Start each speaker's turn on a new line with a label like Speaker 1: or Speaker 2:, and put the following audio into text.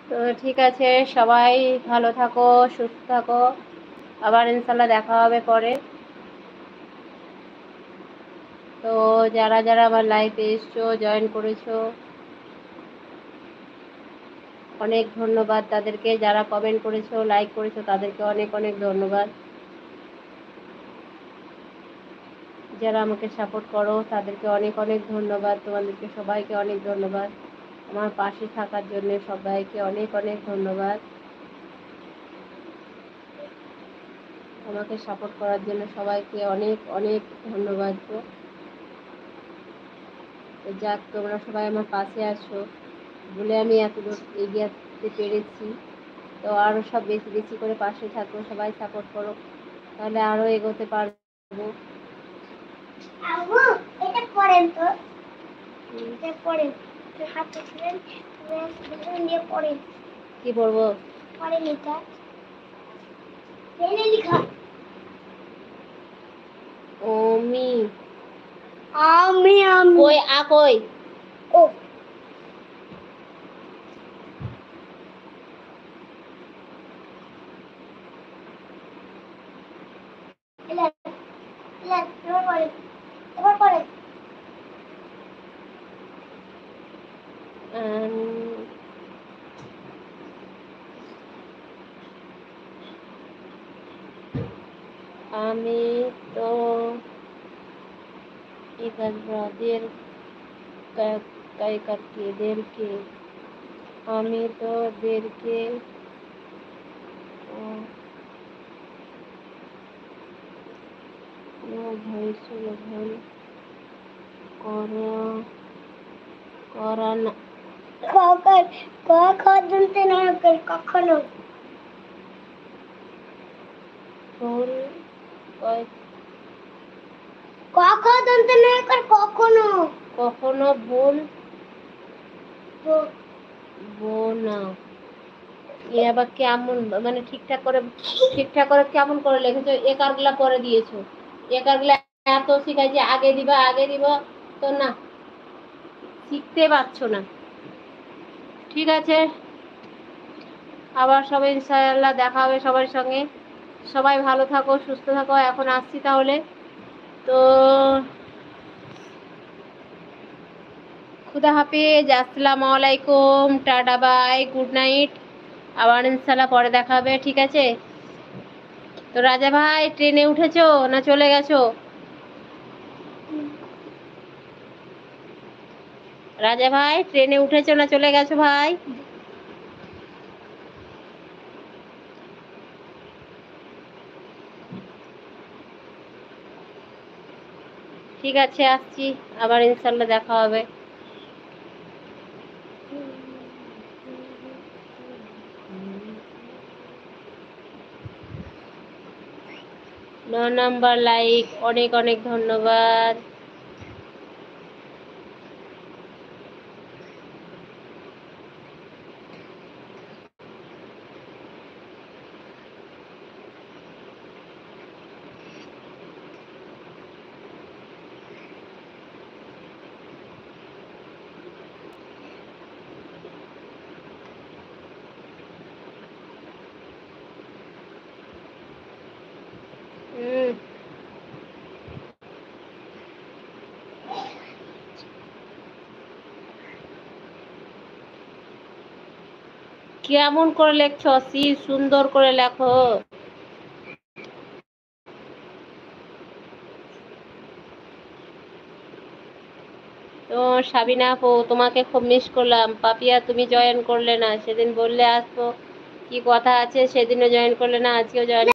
Speaker 1: তো ঠিক আছে, সবাই ভালো থাকো, সুস্থ থাকো, আবার ইনশাল্লাহ দেখা হবে পরে। তো যারা যারা আমার লাইফে এসছো, জয়েন করেছো, অনেক ধন্যবাদ তাদেরকে। যারা কমেন্ট করেছো, লাইক করেছো, তাদেরকে অনেক অনেক ধন্যবাদ। যারা আমাকে সাপোর্ট করো তাদেরকে অনেক অনেক ধন্যবাদ। তোমাদেরকে সবাইকে অনেক ধন্যবাদ আমার পাশে থাকার জন্য। সবাইকে অনেক অনেক ধন্যবাদ আমাকে সাপোর্ট করার জন্য। সবাইকে অনেক অনেক ধন্যবাদ। তো যাক, তোমরা সবাই আমার পাশে আছো বলে আমি এত দূর এগিয়ে আসতে পেরেছি। তো আরও সব বেশি বেশি করে পাশে থাকো, সবাই সাপোর্ট করো, তাহলে আরও এগোতে পারবো। এটা পড়েন তো, এটা পড়েন, হাতে ছিলেন নিয়ে পড়েন। কি পড়বো? পড়েন এটা, পেনে লেখা। আমি আমি আমি কই আ কই ও এলা এলা এবার পড়েন, এবার পড়েন। আমি তো এদেরকে আমি তো দেরকে ভুল করা না কখনো ভুল কখনো কখনো ভুল না। এ আবার কেমন, মানে ঠিকঠাক করে কেমন করে লিখেছো? একারগুলা পরে দিয়েছো, একারগুলা এত শিখাইছি আগে দিব তো না, শিখতে পারছো না। ঠিক আছে, আবার সবাই ইনশাআল্লাহ দেখা হবে সবার সঙ্গে। সবাই ভালো থাকো, সুস্থ থাকো। এখন আসছি তাহলে। তো খুদা হাফিজ, আসসালামু আলাইকুম, টাটা, বাই, গুড নাইট। আবার ইনশাআল্লাহ পরে দেখা হবে, ঠিক আছে? তো রাজা ভাই, ট্রেনে উঠেছো না চলে গেছো? রাজা ভাই, ট্রেনে উঠেছো না চলে গেছো ভাই? ঠিক আছে, আসছি, আবার ইনশাআল্লাহ দেখা হবে। 9 নাম্বার লাইক, অনেক অনেক ধন্যবাদ। কেমন করে লেখছো? সুন্দর করে লেখো। তো সাবিনা আপু, তোমাকে খুব মিস করলাম। পাপিয়া, তুমি জয়েন করলে না, সেদিন বললে আসবো, কি কথা আছে, সেদিনও জয়েন করলে না, আজকেও জয়েন